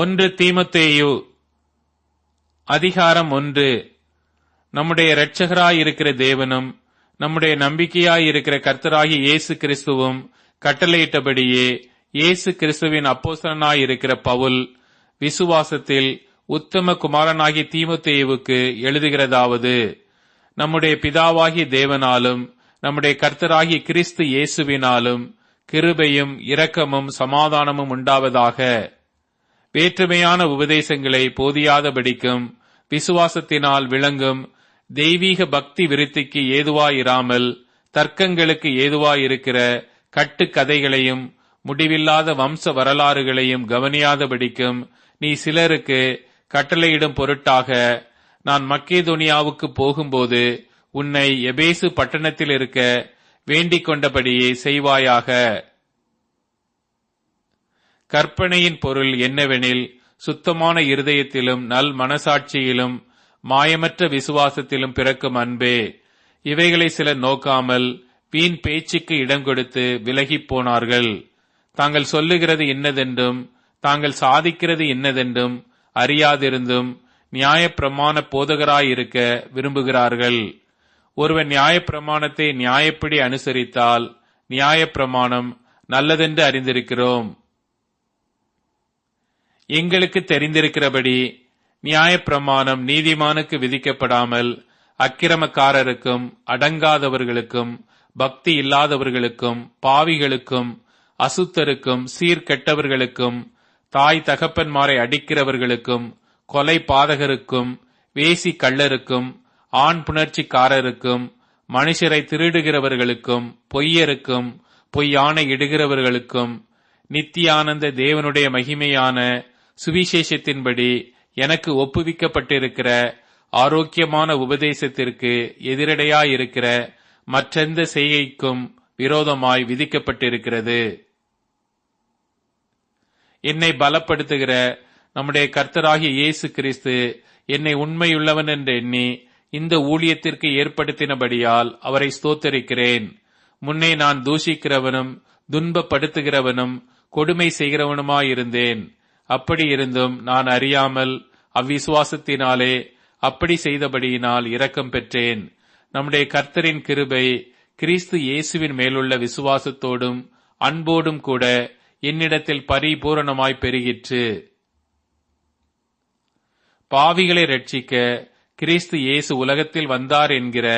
ஒன்று தீமோத்தேயு அதிகாரம் 1. நம்முடைய இரட்சகராயிருக்கிற தேவனும் நம்முடைய நம்பிக்கையாயிருக்கிற கர்த்தராகிய இயேசு கிறிஸ்துவும் கட்டளையிட்டபடியே இயேசு கிறிஸ்துவின் அப்போஸ்தலனாயிருக்கிற பவுல் விசுவாசத்தில் உத்தம குமாரனாகிய தீமோத்தேயுவுக்கு எழுதுகிறதாவது, நம்முடைய பிதாவாகிய தேவனாலும் நம்முடைய கர்த்தராகிய கிறிஸ்து இயேசுவினாலும் கிருபையும் இரக்கமும் சமாதானமும் உண்டாவதாக. வேற்றுமையான உபதேசங்களை போதியாதபடிக்கும் விசுவாசத்தினால் விளங்கும் தெய்வீக பக்தி விருத்திக்கு ஏதுவாயிராமல் தர்க்கங்களுக்கு ஏதுவாயிருக்கிற கட்டுக்கதைகளையும் முடிவில்லாத வம்ச வரலாறுகளையும் கவனியாதபடிக்கும் நீ சிலருக்கு கட்டளையிடும் பொருட்டாக நான் மக்கேதோனியாவுக்கு போகும்போது உன்னை எபேசு பட்டணத்தில் இருக்க வேண்டிக் கொண்டபடியே செய்வாயாக. கற்பனையின் பொருள் என்னவெனில், சுத்தமான இருதயத்திலும் நல் மனசாட்சியிலும் மாயமற்ற விசுவாசத்திலும் பிறக்கும் அன்பே. இவைகளை சிலர் நோக்காமல் வீண் பேச்சுக்கு இடம் கொடுத்து விலகிப் போனார்கள். தாங்கள் சொல்லுகிறது இன்னதென்றும் தாங்கள் சாதிக்கிறது இன்னதென்றும் அறியாதிருந்தும் நியாயப்பிரமாண போதகராயிருக்க விரும்புகிறார்கள். ஒருவன் நியாயப்பிரமாணத்தை நியாயப்படி அனுசரித்தால் நியாயப்பிரமாணம் நல்லதென்று அறிந்திருக்கிறோம். எங்களுக்கு தெரிந்திருக்கிறபடி நியாயப்பிரமாணம் நீதிமானுக்கு விதிக்கப்படாமல் அக்கிரமக்காரருக்கும் அடங்காதவர்களுக்கும் பக்தி இல்லாதவர்களுக்கும் பாவிகளுக்கும் அசுத்தருக்கும் சீர்கெட்டவர்களுக்கும் தாய் தகப்பன்மாரை அடிக்கிறவர்களுக்கும் கொலை பாதகருக்கும் வேசி கள்ளருக்கும் ஆண் புணர்ச்சிக்காரருக்கும் மனுஷரை திருடுகிறவர்களுக்கும் பொய்யருக்கும் பொய்யான இடுகிறவர்களுக்கும் நித்தியானந்த தேவனுடைய மகிமையான சுவிசேஷத்தின்படி எனக்கு ஒப்புவிக்கப்பட்டிருக்கிற ஆரோக்கியமான உபதேசத்திற்கு எதிரடையாயிருக்கிற மற்றெந்த செய்கைக்கும் விரோதமாய் விதிக்கப்பட்டிருக்கிறது. என்னை பலப்படுத்துகிற நம்முடைய கர்த்தராகிய இயேசு கிறிஸ்து என்னை உண்மையுள்ளவன் என்று எண்ணி இந்த ஊழியத்திற்கு ஏற்படுத்தினபடியால் அவரை ஸ்தோத்தரிக்கிறேன். முன்னே நான் தூஷிக்கிறவனும் துன்பப்படுத்துகிறவனும் கொடுமை செய்கிறவனுமாயிருந்தேன். அப்படி இருந்தும் நான் அறியாமல் அவ்விசுவாசத்தினாலே அப்படி செய்தபடியினால் இரக்கம் பெற்றேன். நம்முடைய கர்த்தரின் கிருபை கிறிஸ்து இயேசுவின் மேலுள்ள விசுவாசத்தோடும் அன்போடும் கூட என்னிடத்தில் பரிபூரணமாய் பெருகிற்று. பாவிகளை ரட்சிக்க கிறிஸ்து இயேசு உலகத்தில் வந்தார் என்கிற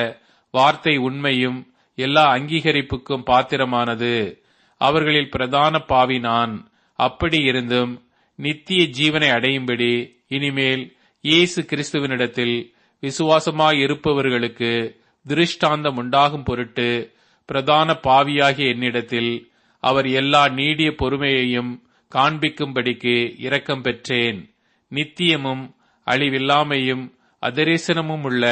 வார்த்தை உண்மையும் எல்லா அங்கீகரிப்புக்கும் பாத்திரமானது. அவர்களில் பிரதான பாவி நான். அப்படி இருந்தும் நித்திய ஜீவனை அடையும்படி இனிமேல் இயேசு கிறிஸ்துவினிடத்தில் விசுவாசமாயிருப்பவர்களுக்கு திருஷ்டாந்தம் உண்டாகும் பொருட்டு பிரதான பாவியாகிய என்னிடத்தில் அவர் எல்லா நீடிய பொறுமையையும் காண்பிக்கும்படிக்கு இரக்கம் பெற்றேன். நித்தியமும் அழிவில்லாமையும் அதரிசனமும் உள்ள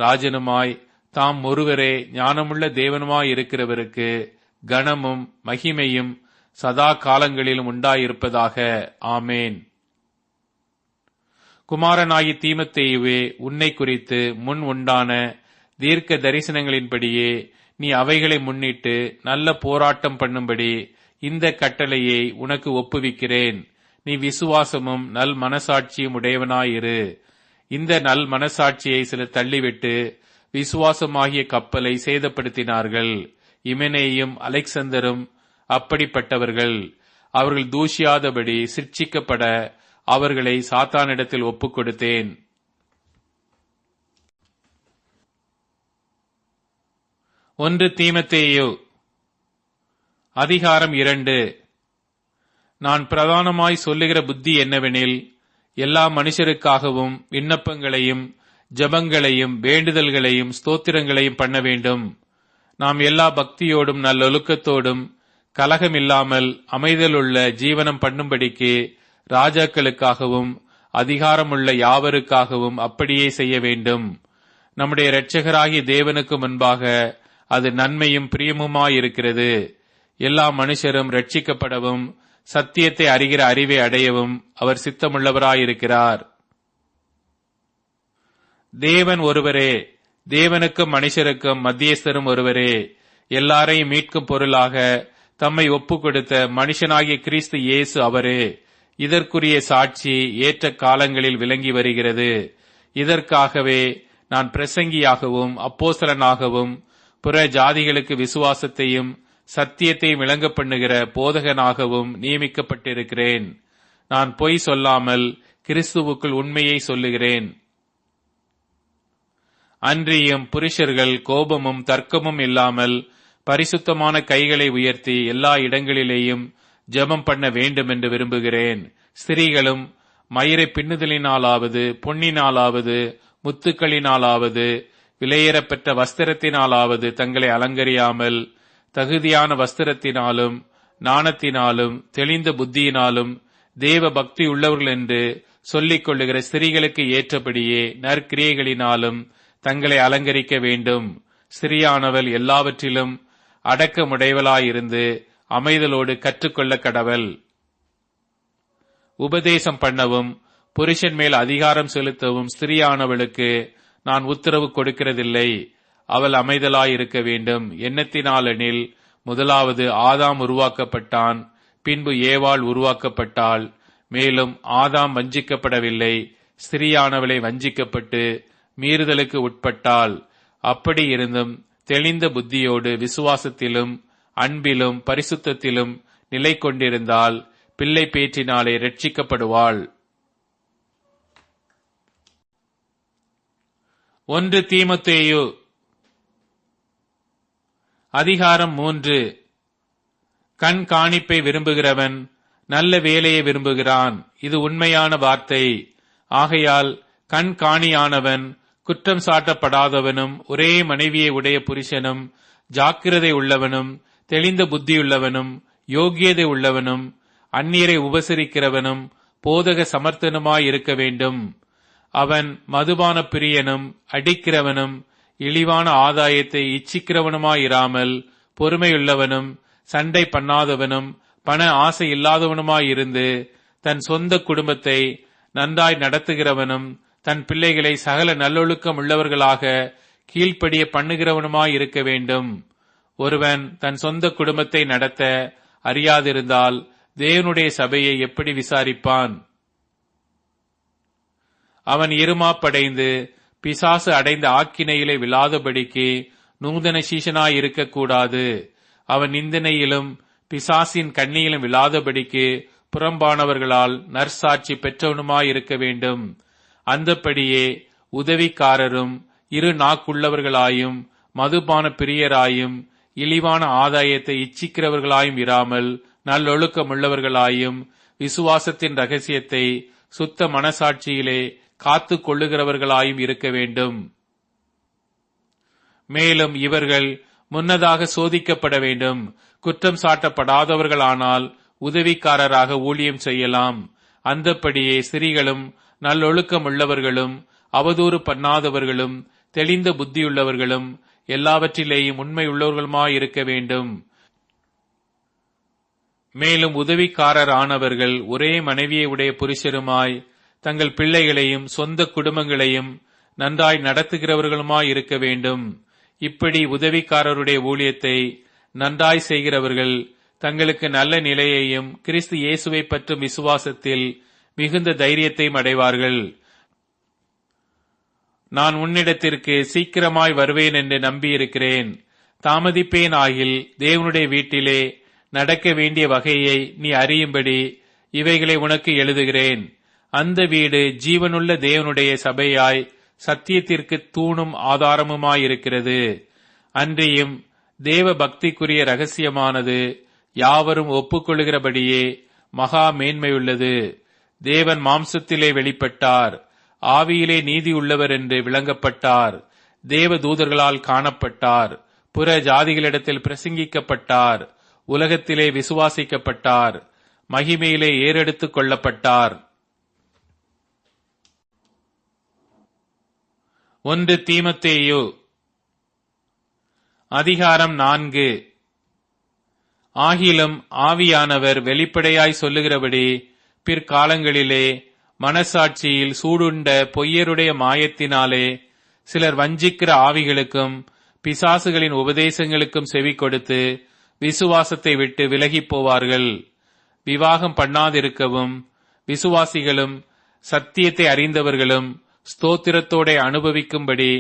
ராஜனுமாய் தாம் ஒருவரே ஞானமுள்ள தேவனுமாயிருக்கிறவருக்கு கனமும் மகிமையும் சதா காலங்களிலும் உண்டாயிருப்பதாக. ஆமேன். குமாரனாகி தீமோத்தேயுவே, உன்னை குறித்து முன் உண்டான தீர்க்க தரிசனங்களின்படியே நீ அவைகளை முன்னிட்டு நல்ல போராட்டம் பண்ணும்படி இந்த கட்டளையை உனக்கு ஒப்புவிக்கிறேன். நீ விசுவாசமும் நல் மனசாட்சியும் உடையவனாயிரு. இந்த நல் மனசாட்சியை சிலர் தள்ளிவிட்டு விசுவாசமாகிய கப்பலை சேதப்படுத்தினார்கள். இமெனேயும் அலெக்சந்தரும் அப்படிப்பட்டவர்கள். அவர்கள் தூஷியாதபடி சிட்சிக்கப்பட அவர்களை சாத்தானிடத்தில் ஒப்புக் கொடுத்தேன். ஒன்று தீமோத்தேயு அதிகாரம் 2. நான் பிரதானமாய் சொல்லுகிற புத்தி என்னவெனில், எல்லா மனுஷருக்காகவும் விண்ணப்பங்களையும் ஜெபங்களையும் வேண்டுதல்களையும் ஸ்தோத்திரங்களையும் பண்ண வேண்டும். நாம் எல்லா பக்தியோடும் நல்லொழுக்கத்தோடும் கலகமில்லாமல் அமைதலுள்ள ஜீவனம் பண்ணும்படிக்கு ராஜாக்களுக்காகவும் அதிகாரமுள்ள யாவருக்காகவும் அப்படியே செய்ய வேண்டும். நம்முடைய இரட்சகராகிய தேவனுக்கு முன்பாக அது நன்மையும் பிரியமுமாயிருக்கிறது. எல்லா மனுஷரும் ரட்சிக்கப்படவும் சத்தியத்தை அறிகிற அறிவை அடையவும் அவர் சித்தமுள்ளவராயிருக்கிறார். தேவன் ஒருவரே, தேவனுக்கும் மனுஷருக்கும் மத்தியஸ்தரும் ஒருவரே. எல்லாரையும் மீட்கும் பொருளாக தம்மை ஒப்புக் கொடுத்த மனுஷனாகிய கிறிஸ்து இயேசு அவரே. இதற்குரிய சாட்சி ஏற்ற காலங்களில் விளங்கி வருகிறது. இதற்காகவே நான் பிரசங்கியாகவும் அப்போஸ்தலனாகவும் புற ஜாதிகளுக்கு விசுவாசத்தையும் சத்தியத்தையும் விளங்க பண்ணுகிற போதகனாகவும் நியமிக்கப்பட்டிருக்கிறேன். நான் பொய் சொல்லாமல் கிறிஸ்துவுக்குள் உண்மையை சொல்லுகிறேன். அன்றியும் புருஷர்கள் கோபமும் தர்க்கமும் இல்லாமல் பரிசுத்தமான கைகளை உயர்த்தி எல்லா இடங்களிலேயும் ஜெபம் பண்ண வேண்டும் என்று விரும்புகிறேன். ஸ்திரீகளும் மயிரை பின்னுதலினாலாவது பொன்னினாலாவது முத்துக்களினாலாவது விலையேறப்பெற்ற வஸ்திரத்தினாலாவது தங்களை அலங்கரியாமல் தகுதியான வஸ்திரத்தினாலும் நாணத்தினாலும் தெளிந்த புத்தியினாலும் தேவ பக்தி உள்ளவர்கள் என்று சொல்லிக் கொள்ளுகிற ஸ்திரீகளுக்கு ஏற்றபடியே நற்கிரியைகளினாலும் தங்களை அலங்கரிக்க வேண்டும். ஸ்திரீயானவள் எல்லாவற்றிலும் அடக்கமுடையவளாயிருந்து அமைதலோடு கற்றுக்கொள்ள கடவள். உபதேசம் பண்ணவும் புருஷன் மேல் அதிகாரம் செலுத்தவும் ஸ்திரீயானவளுக்கு நான் உத்தரவு கொடுக்கிறதில்லை. அவள் அமைதலாயிருக்க வேண்டும். எண்ணத்தினாலெனில் முதலாவது ஆதாம் உருவாக்கப்பட்டான், பின்பு ஏவாள் உருவாக்கப்பட்டாள். மேலும் ஆதாம் வஞ்சிக்கப்படவில்லை, ஸ்திரீயானவளை வஞ்சிக்கப்பட்டு மீறுதலுக்கு உட்பட்டாள். அப்படி இருந்தும் தெளிந்த புத்தியோடு விசுவாசத்திலும் அன்பிலும் பரிசுத்தத்திலும் நிலை கொண்டிருந்தால் பிள்ளை பேற்றினாலே ரட்சிக்கப்படுவாள். 1 தீமோத்தேயு அதிகாரம் 3. கண் காணிப்பை விரும்புகிறவன் நல்ல வேலையை விரும்புகிறான், இது உண்மையான வார்த்தை. ஆகையால் கண் காணியானவன் குற்றம் சாட்டப்படாதவனும் ஒரே மனைவியை உடைய புருஷனும் ஜாக்கிரதை உள்ளவனும் தெளிந்த புத்தியுள்ளவனும் யோகியதை உள்ளவனும் அந்நியரை உபசரிக்கிறவனும் போதக சமர்த்தனுமாயிருக்க வேண்டும். அவன் மதுபான பிரியனும் அடிக்கிறவனும் இழிவான ஆதாயத்தை இச்சிக்கிறவனுமாயிராமல் பொறுமையுள்ளவனும் சண்டை பண்ணாதவனும் பண ஆசை இல்லாதவனுமாயிருந்து தன் சொந்த குடும்பத்தை நன்றாய் நடத்துகிறவனும் தன் பிள்ளைகளை சகல நல்லொழுக்கம் உள்ளவர்களாக கீழ்ப்படிய பண்ணுகிறவனுமாயிருக்க வேண்டும். ஒருவன் தன் சொந்த குடும்பத்தை நடத்த அறியாதிருந்தால் தேவனுடைய சபையை எப்படி விசாரிப்பான்? அவன் இருமாப்படைந்து பிசாசு அடைந்த ஆக்கினையிலே விழாதபடிக்கு நூதன சீஷனாயிருக்க கூடாது. அவன் நிந்தனையிலும் பிசாசின் கண்ணியிலும் விழாதபடிக்கு புறம்பானவர்களால் நற்சாட்சி பெற்றவனுமாயிருக்க வேண்டும். அந்தப்படியே உதவிக்காரரும் இரு நாக்குள்ளவர்களாயும் மதுபான பிரியராயும் இழிவான ஆதாயத்தை இச்சிக்கிறவர்களாயும் இராமல் நல்லொழுக்கமுள்ளவர்களாயும் விசுவாசத்தின் ரகசியத்தை சுத்த மனசாட்சியிலே காத்து கொள்ளுகிறவர்களாயும் இருக்க வேண்டும். மேலும் இவர்கள் முன்னதாக சோதிக்கப்பட வேண்டும். குற்றம் சாட்டப்படாதவர்களானால் உதவிக்காரராக ஊழியம் செய்யலாம். அந்தப்படியே ஸ்திரீகளும் நல்லொழுக்கம் உள்ளவர்களும் அவதூறு பண்ணாதவர்களும் தெளிந்த புத்தியுள்ளவர்களும் எல்லாவற்றிலேயும் உண்மை உள்ளவர்களுமாயிருக்க வேண்டும். மேலும் உதவிக்காரரானவர்கள் ஒரே மனைவியை உடைய புருஷருமாய் தங்கள் பிள்ளைகளையும் சொந்த குடும்பங்களையும் நன்றாய் நடத்துகிறவர்களுமாயிருக்க வேண்டும். இப்படி உதவிக்காரருடைய ஊழியத்தை நன்றாய் செய்கிறவர்கள் தங்களுக்கு நல்ல நிலையையும் கிறிஸ்து இயேசுவை பற்றும் விசுவாசத்தில் மிகுந்த தைரியத்தையும் அடைவார்கள். நான் உன்னிடத்திற்கு சீக்கிரமாய் வருவேன் என்று நம்பியிருக்கிறேன். தாமதிப்பேன் ஆகில் தேவனுடைய வீட்டிலே நடக்க வேண்டிய வகையை நீ அறியும்படி இவைகளை உனக்கு எழுதுகிறேன். அந்த வீடு ஜீவனுள்ள தேவனுடைய சபையாய் சத்தியத்திற்கு தூணும் ஆதாரமுமாயிருக்கிறது. அன்றியும் தேவ பக்திக்குரிய ரகசியமானது யாவரும் ஒப்புக்கொள்கிறபடியே மகா மேன்மையுள்ளது. தேவன் மாம்சத்திலே வெளிப்பட்டார், ஆவியிலே நீதி உள்ளவர் என்று விளங்கப்பட்டார், தேவ தூதர்களால் காணப்பட்டார், புற ஜாதிகளிடத்தில் பிரசங்கிக்கப்பட்டார், உலகத்திலே விசுவாசிக்கப்பட்டார், மகிமையிலே ஏறெடுத்துக் கொள்ளப்பட்டார். 1 தீமோத்தேயு அதிகாரம் 4. ஆகிலும் ஆவியானவர் வெளிப்படையாய் சொல்லுகிறபடி பிற்காலங்களிலே மனசாட்சியில் சூடுண்ட பொய்யருடைய மாயத்தினாலே சிலர் வஞ்சிக்கிற ஆவிகளுக்கும் பிசாசுகளின் உபதேசங்களுக்கும் செவி கொடுத்து விசுவாசத்தை விட்டு விலகிப் போவார்கள். விவாகம் பண்ணாதிருக்கவும் விசுவாசிகளும் சத்தியத்தை அறிந்தவர்களும் ஸ்தோத்திரத்தோட அனுபவிக்கும்படி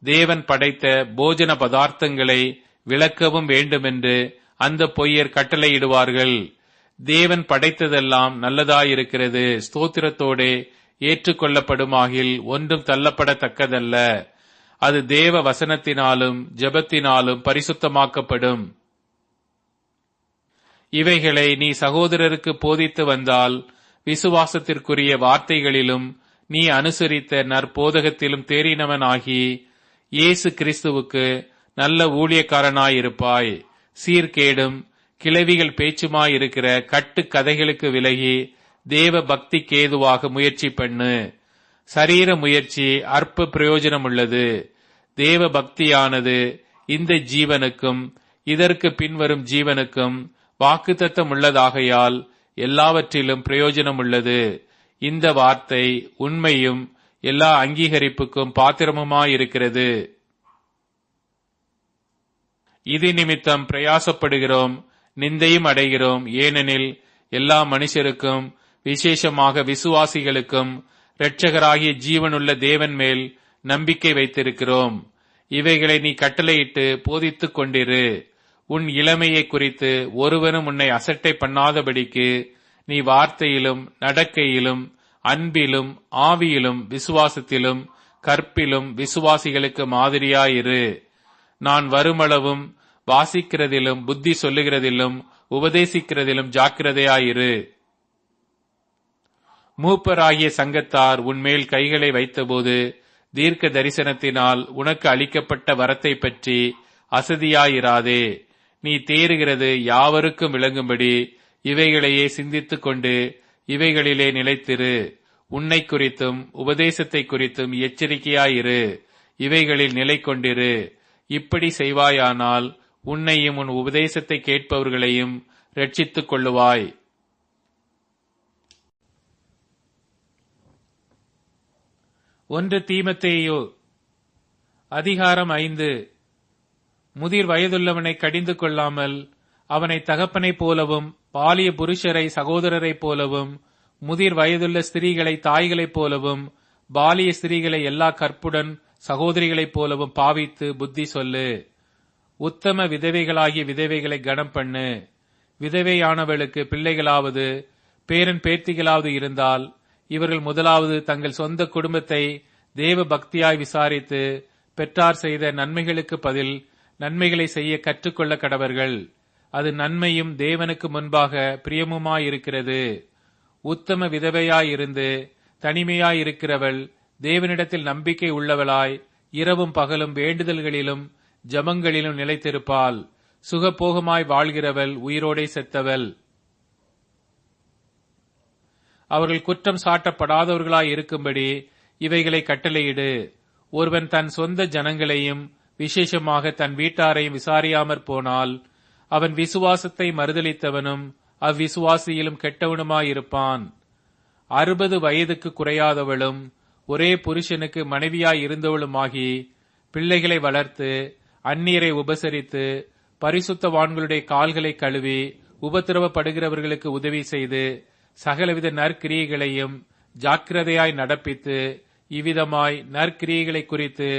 தேவன் படைத்த போஜன பதார்த்தங்களை விளக்கவும் வேண்டுமென்று அந்த பொய்யர் கட்டளையிடுவார்கள். தேவன் படைத்ததெல்லாம் நல்லதாயிருக்கிறது, ஸ்தோத்திரத்தோடே ஏற்றுக்கொள்ளப்படுமாகில் ஒன்றும் தள்ளப்படத்தக்கதல்ல. அது தேவ வசனத்தினாலும் ஜெபத்தினாலும் பரிசுத்தமாக்கப்படும். இவைகளை நீ சகோதரருக்கு போதித்து வந்தால் விசுவாசத்திற்குரிய வார்த்தைகளிலும் நீ அனுசரித்த நற்போதகத்திலும் தேறினவனாகி இயேசு கிறிஸ்துவுக்கு நல்ல ஊழியக்காரனாயிருப்பாய். சீர்கேடும் கிளவிகள் பேச்சுமாயிருக்கிற கட்டு கதைகளுக்கு விலகி தேவ பக்திக்கு ஏதுவாக முயற்சி பண்ணு. சரீர முயற்சி அற்ப பிரயோஜனம் உள்ளது. தேவ பக்தியானது இந்த ஜீவனுக்கும் இதற்கு பின்வரும் ஜீவனுக்கும் வாக்குத்தத்தம் உள்ளதாகையால் எல்லாவற்றிலும் பிரயோஜனம் உள்ளது. இந்த வார்த்தை உண்மையும் எல்லா அங்கீகரிப்புக்கும் பாத்திரமுமாயிருக்கிறது. இது நிமித்தம் பிரயாசப்படுகிறோம், நிந்தையும் அடைகிறோம். ஏனெனில் எல்லா மனுஷருக்கும் விசேஷமாக விசுவாசிகளுக்கும் இரட்சகராகிய ஜீவனுள்ள தேவன் மேல் நம்பிக்கை வைத்திருக்கிறோம். இவைகளை நீ கட்டளையிட்டு போதித்துக் கொண்டிரு. உன் இளமையை குறித்து ஒருவனும் உன்னை அசட்டை பண்ணாதபடிக்கு நீ வார்த்தையிலும் நடக்கையிலும் அன்பிலும் ஆவியிலும் விசுவாசத்திலும் கற்பிலும் விசுவாசிகளுக்கு மாதிரியாயிரு. நான் வருமளவும் வாசிக்கிறதிலும் புத்தி சொல்லுகிறதிலும் உபதேசிக்கிறதிலும் ஜாக்கிரதையாயிரு. மூப்பராகிய சங்கத்தார் உன்மேல் கைகளை வைத்தபோது தீர்க்க தரிசனத்தினால் உனக்கு அளிக்கப்பட்ட வரத்தை பற்றி அசதியாயிராதே. நீ தேறுகிறது யாவருக்கும் விளங்கும்படி இவைகளையே சிந்தித்துக் கொண்டு இவைகளிலே நிலைத்திரு. உன்னை குறித்தும் உபதேசத்தை குறித்தும் எச்சரிக்கையாயிரு. இவைகளில் நிலை கொண்டிரு. இப்படி செய்வாயானால் உன்னையும் உன் உபதேசத்தை கேட்பவர்களையும் ரட்சித்துக் கொள்ளுவாய். ஒன்று தீமோத்தேயு அதிகாரம் 5. முதிர் வயதுள்ளவனை கடிந்து கொள்ளாமல் அவனை தகப்பனைப் போலவும் பாலிய புருஷரை சகோதரரைப் போலவும் முதிர் வயதுள்ள ஸ்திரீகளை தாய்களைப் போலவும் பாலிய ஸ்திரீகளை எல்லா கற்புடன் சகோதரிகளைப் போலவும் பாவித்து புத்தி சொல்லு. உத்தம விதவைகளாகிய விதவைகளை கனம் பண்ணு. விதவையானவளுக்கு பிள்ளைகளாவது பேரன் பேத்திகளாவது இருந்தால் இவர்கள் முதலாவது தங்கள் சொந்த குடும்பத்தை தேவ பக்தியாய் விசாரித்து பெற்றார் செய்த நன்மைகளுக்கு பதில் நன்மைகளை செய்ய கற்றுக்கொள்ள கடவர்கள். அது நன்மையும் தேவனுக்கு முன்பாக பிரியமுமாயிருக்கிறது. உத்தம விதவையாயிருந்து தனிமையாயிருக்கிறவள் தேவனிடத்தில் நம்பிக்கை உள்ளவளாய் இரவும் பகலும் வேண்டுதல்களிலும் ஜபங்களிலும் நிலைத்திருப்பாள். சுகபோகமாய் வாழ்கிறவள் உயிரோடே செத்தவள். அவர்கள் குற்றம் சாட்டப்படாதவர்களாய் இருக்கும்படி இவைகளை கட்டளையிடு. ஒருவன் தன் சொந்த ஜனங்களையும் விசேஷமாக தன் வீட்டாரையும் விசாரியாமற் போனால் அவன் விசுவாசத்தை மறுதலித்தவனும் அவ்விசுவாசியிலும் கெட்டவனுமாயிருப்பான். 60 வயதுக்கு குறையாதவளும் ஒரே புருஷனுக்கு மனைவியாய் இருந்தவளுமாகி பிள்ளைகளை வளர்த்து அந்நியரை உபசரித்து பரிசுத்தவான்களுடைய கால்களை கழுவி உபத்திரவப்படுகிறவர்களுக்கு உதவி செய்து சகலவித நற்கிரியைகளையும் ஜாக்கிரதையாய் நடப்பித்து இவ்விதமாய் நற்கிரியைகளை குறித்து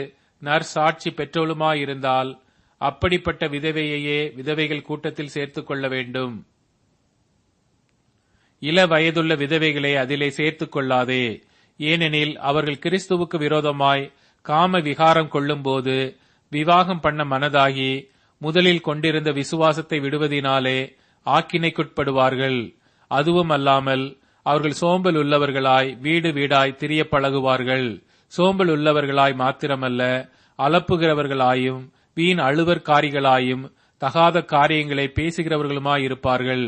நற்சாட்சி பெற்றவளுமாயிருந்தால் அப்படிப்பட்ட விதவையையே விதவைகள் கூட்டத்தில் சேர்த்துக் கொள்ள வேண்டும். இள வயதுள்ள விதவைகளை அதிலே சேர்த்துக் கொள்ளாதே. ஏனெனில் அவர்கள் கிறிஸ்துவுக்கு விரோதமாய் காம விகாரம் கொள்ளும்போது விவாகம் பண்ண மனதாகி முதலில் கொண்டிருந்த விசுவாசத்தை விடுவதினாலே ஆக்கினைக்குட்படுவார்கள். அதுவும் அல்லாமல் அவர்கள் சோம்பல் உள்ளவர்களாய் வீடு வீடாய் திரிய பழகுவார்கள். சோம்பல் உள்ளவர்களாய் மாத்திரமல்ல, அலப்புகிறவர்களாயும் வீண் அழுவற்காரிகளாயும் தகாத காரியங்களை பேசுகிறவர்களுமாயிருப்பார்கள்.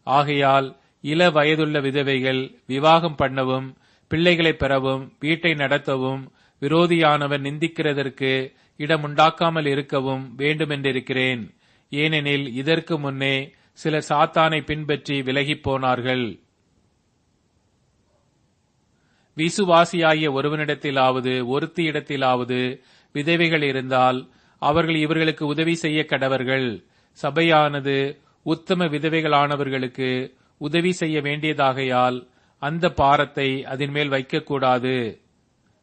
ஆகையால் இள வயதுள்ள விதவைகள் விவாகம் பண்ணவும் பிள்ளைகளை பெறவும் வீட்டை நடத்தவும் விரோதியானவன் நிந்திக்கிறதற்கு இடமுண்டாக்காமல் இருக்கவும் வேண்டுமென்றிருக்கிறேன். ஏனெனில் இதற்கு முன்னே சிலர் சாத்தானை பின்பற்றி விலகிப் போனார்கள். விசுவாசியாகிய ஒருவனிடத்திலாவது ஒருத்தியிடத்திலாவது விதவைகள் இருந்தால் அவர்கள் இவர்களுக்கு உதவி செய்ய கடவர்கள். சபையானது உத்தம விதவைகளானவர்களுக்கு உதவி செய்ய வேண்டியதாகையால் அந்த பாரத்தை அதன் மேல் வைக்கக்கூடாது.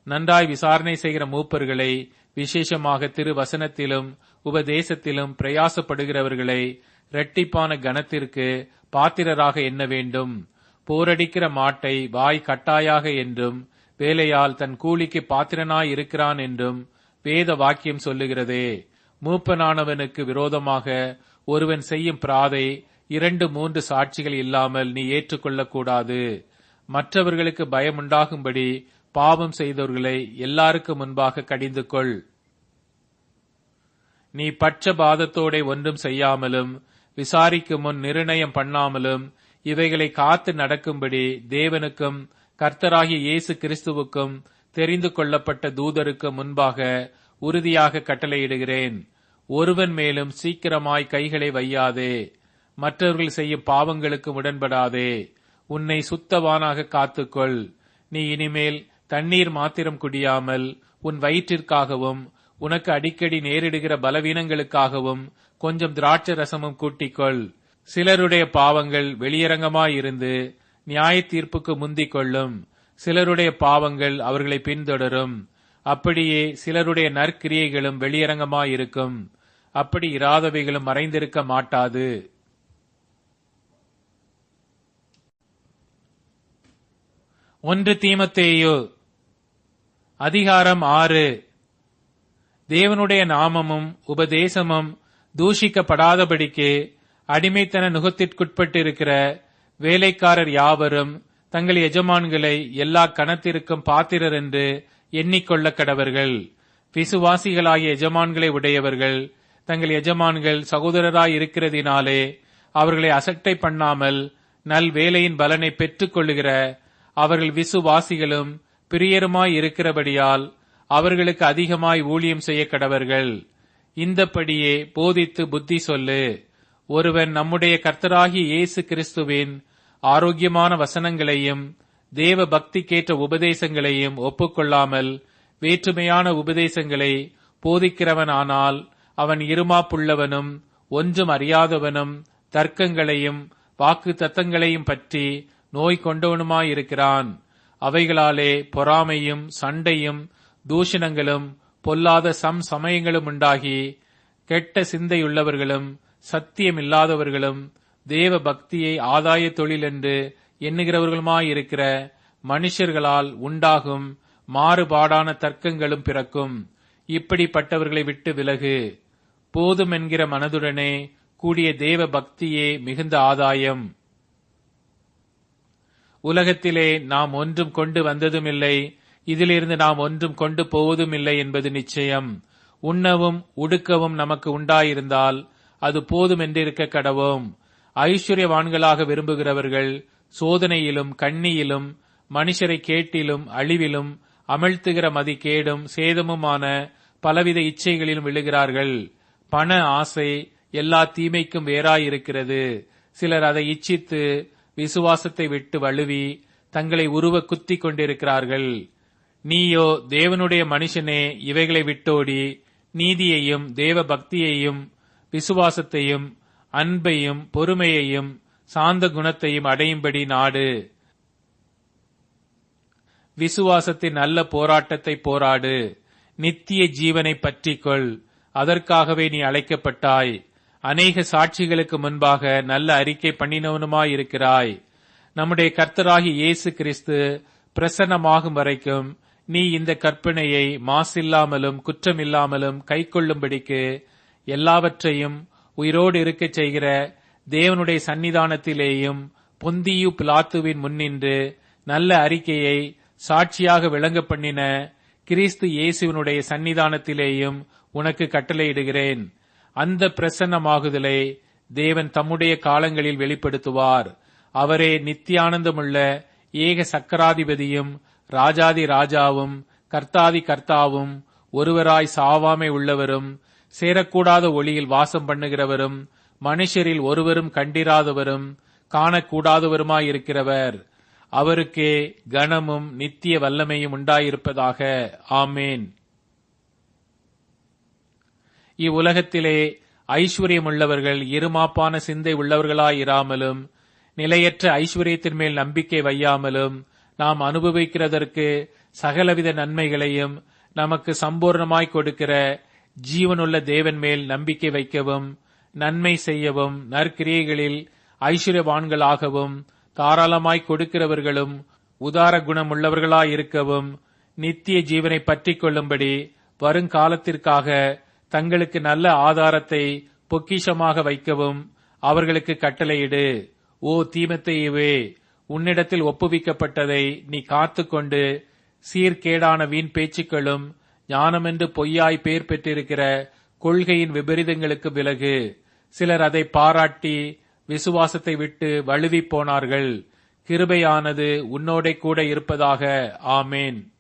நன்றாய் விசாரணை செய்கிற மூப்பர்களை, விசேஷமாக திருவசனத்திலும் உபதேசத்திலும் பிரயாசப்படுகிறவர்களை இரட்டிப்பான கனத்திற்கு பாத்திரராக எண்ண வேண்டும். போரடிக்கிற மாட்டை வாய் கட்டாயாக என்றும் வேலையால் தன் கூலிக்கு பாத்திரனாய் இருக்கிறான் என்றும் வேத வாக்கியம் சொல்லுகிறதே. மூப்பனானவனுக்கு விரோதமாக ஒருவன் செய்யும் பிராதை 2-3 சாட்சிகள் இல்லாமல் நீ ஏற்றுக்கொள்ளக்கூடாது. மற்றவர்களுக்கு பயமுண்டாகும்படி பாவம் செய்தவர்களை எல்லாருக்கும் முன்பாக கடிந்து கொள். நீ பட்சபாதத்தோட ஒன்றும் செய்யாமலும் விசாரிக்கும் முன் நிர்ணயம் பண்ணாமலும் இவைகளை காத்து நடக்கும்படி தேவனுக்கும் கர்த்தராகிய இயேசு கிறிஸ்துவுக்கும் தெரிந்து கொள்ளப்பட்ட தூதருக்கு முன்பாக உறுதியாக கட்டளையிடுகிறேன். ஒருவன் மேலும் சீக்கிரமாய் கைகளை வையாதே. மற்றவர்கள் செய்யும் பாவங்களுக்கு உடன்படாதே. உன்னை சுத்தவானாக காத்துக்கொள். நீ இனிமேல் தண்ணீர் மாத்திரம் குடியாமல் உன் வயிற்றிற்காகவும் உனக்கு அடிக்கடி நேரிடுகிற பலவீனங்களுக்காகவும் கொஞ்சம் திராட்சை ரசமும் கூட்டிக்கொள். சிலருடைய பாவங்கள் வெளியரங்கமாயிருந்து நியாய தீர்ப்புக்கு முந்திக் கொள்ளும். சிலருடைய பாவங்கள் அவர்களை பின்தொடரும். அப்படியே சிலருடைய நற்கிரியைகளும் வெளியரங்கமாயிருக்கும். அப்படி இராதவைகளும் மறைந்திருக்க மாட்டாது. 1 தீமோத்தேயு அதிகாரம் 6. தேவனுடைய நாமமும் உபதேசமும் தூஷிக்கப்படாதபடிக்கு அடிமைத்தன நுகத்திற்குட்பட்டிருக்கிற வேலைக்காரர் யாவரும் தங்கள் எஜமான்களை எல்லா கணத்திற்கும் பாத்திரர் என்று எண்ணிக்கொள்ள கடவர்கள். விசுவாசிகளாகிய எஜமான்களை உடையவர்கள் தங்கள் எஜமான்கள் சகோதரராய் இருக்கிறதினாலே அவர்களை அசட்டை பண்ணாமல் நல் வேலையின் பலனை பெற்றுக் கொள்ளுகிற அவர்கள் விசுவாசிகளும் பிரியருமாய் இருக்கிறபடியால் அவர்களுக்கு அதிகமாய் ஊழியம் செய்ய கடவர்கள். இந்தப்படியே போதித்து புத்தி சொல்லு. ஒருவன் நம்முடைய கர்த்தராகிய இயேசு கிறிஸ்துவின் ஆரோக்கியமான வசனங்களையும் தேவ பக்திக்கேற்ற உபதேசங்களையும் ஒப்புக்கொள்ளாமல் வேற்றுமையான உபதேசங்களை போதிக்கிறவனானால் அவன் இருமாப்புள்ளவனும் ஒன்றும் அறியாதவனும் தர்க்கங்களையும் வாக்கு தத்தங்களையும் பற்றி நோய் கொண்டவனுமாயிருக்கிறான். அவைகளாலே பொறாமையும் சண்டையும் தூஷணங்களும் பொல்லாத சமயங்களும் உண்டாகி கெட்ட சிந்தையுள்ளவர்களும் சத்தியமில்லாதவர்களும் தேவ பக்தியை ஆதாய தொழில் என்று எண்ணுகிறவர்களுமாயிருக்கிற மனுஷர்களால் உண்டாகும் மாறுபாடான தர்க்கங்களும் பிறக்கும். இப்படிப்பட்டவர்களை விட்டு விலகு. போதும் என்கிற மனதுடனே கூடிய தேவ பக்தியே மிகுந்த ஆதாயம். உலகத்திலே நாம் ஒன்றும் கொண்டு வந்ததுமில்லை, இதிலிருந்து நாம் ஒன்றும் கொண்டு போவதுமில்லை என்பது நிச்சயம். உண்ணவும் உடுக்கவும் நமக்கு உண்டாயிருந்தால் அது போதும் என்றிருக்க கடவோம். ஐஸ்வர்யவான்களாக விரும்புகிறவர்கள் சோதனையிலும் கண்ணியிலும் மனுஷரை கேட்டிலும் அழிவிலும் அமிழ்த்துகிற மதிகேடும் சேதமுமான பலவித இச்சைகளிலும் விழுகிறார்கள். பண ஆசை எல்லா தீமைக்கும் வேறாயிருக்கிறது. சிலர் அதை இச்சித்து விசுவாசத்தை விட்டு வழுவி தங்களை உருவ குத்தி கொண்டிருக்கிறார்கள். நீயோ தேவனுடைய மனுஷனே, இவைகளை விட்டோடி நீதியையும் தேவ பக்தியையும் விசுவாசத்தையும் அன்பையும் பொறுமையையும் சாந்த குணத்தையும் அடையும்படி நாடு. விசுவாசத்தின் நல்ல போராட்டத்தை போராடு. நித்திய ஜீவனை பற்றிக்கொள். அதற்காகவே நீ அழைக்கப்பட்டாய். அநேக சாட்சிகளுக்கு முன்பாக நல்ல அறிக்கை பண்ணினவனுமாயிருக்கிறாய். நம்முடைய கர்த்தராகிய இயேசு கிறிஸ்து பிரசன்னமாகும் வரைக்கும் நீ இந்த கற்பனையை மாசில்லாமலும் குற்றமில்லாமலும் கைக்கொள்ளும்படிக்கு எல்லாவற்றையும் உயிரோடு இருக்கச் செய்கிற தேவனுடைய சன்னிதானத்திலேயும் பொந்தியு பிலாத்துவின் முன்னின்று நல்ல அறிக்கையை சாட்சியாக விளங்க பண்ணின கிறிஸ்து இயேசுவினுடைய சன்னிதானத்திலேயும் உனக்கு கட்டளையிடுகிறேன். அந்த பிரசன்னமாகுதலை தேவன் தம்முடைய காலங்களில் வெளிப்படுத்துவார். அவரே நித்தியானந்தமுள்ள ஏக சக்கராதிபதியும் ராஜாதி ராஜாவும் கர்த்தாதி கர்த்தாவும் ஒருவராய் சாவாமை உள்ளவரும் சேரக்கூடாத ஒளியில் வாசம் பண்ணுகிறவரும் மனுஷரில் ஒருவரும் கண்டிராதவரும் காணக்கூடாதவருமாயிருக்கிறவர். அவருக்கே கனமும் நித்திய வல்லமையும் உண்டாயிருப்பதாக. ஆமேன். இவ்வுலகத்திலே ஐஸ்வர்யமுள்ளவர்கள் இருமாப்பான சிந்தை உள்ளவர்களாயிராமலும் நிலையற்ற ஐஸ்வர்யத்தின் மேல் நம்பிக்கை வையாமலும் நாம் அனுபவிக்கிறதற்கு சகலவித நன்மைகளையும் நமக்கு சம்பூர்ணமாய் கொடுக்கிற ஜீவனுள்ள தேவன் மேல் நம்பிக்கை வைக்கவும், நன்மை செய்யவும், நற்கிரியைகளில் ஐஸ்வர்யவான்களாகவும், தாராளமாய் கொடுக்கிறவர்களும் உதார குணமுள்ளவர்களாயிருக்கவும், நித்திய ஜீவனை பற்றிக் கொள்ளும்படி வருங்காலத்திற்காக தங்களுக்கு நல்ல ஆதாரத்தை பொக்கிஷமாக வைக்கவும் அவர்களுக்கு கட்டளையிடு. ஓ தீமோத்தேயுவே, உன்னிடத்தில் ஒப்புவிக்கப்பட்டதை நீ காத்துக்கொண்டு சீர்கேடான வீண் பேச்சுக்களும் ஞானமென்று பொய்யாய் பேர் பெற்றிருக்கிற கொள்கையின் விபரீதங்களுக்கு விலகு. சிலர் அதை பாராட்டி விசுவாசத்தை விட்டு வழுவிப் போனார்கள். கிருபையானது உன்னோடே கூட இருப்பதாக. ஆமேன்.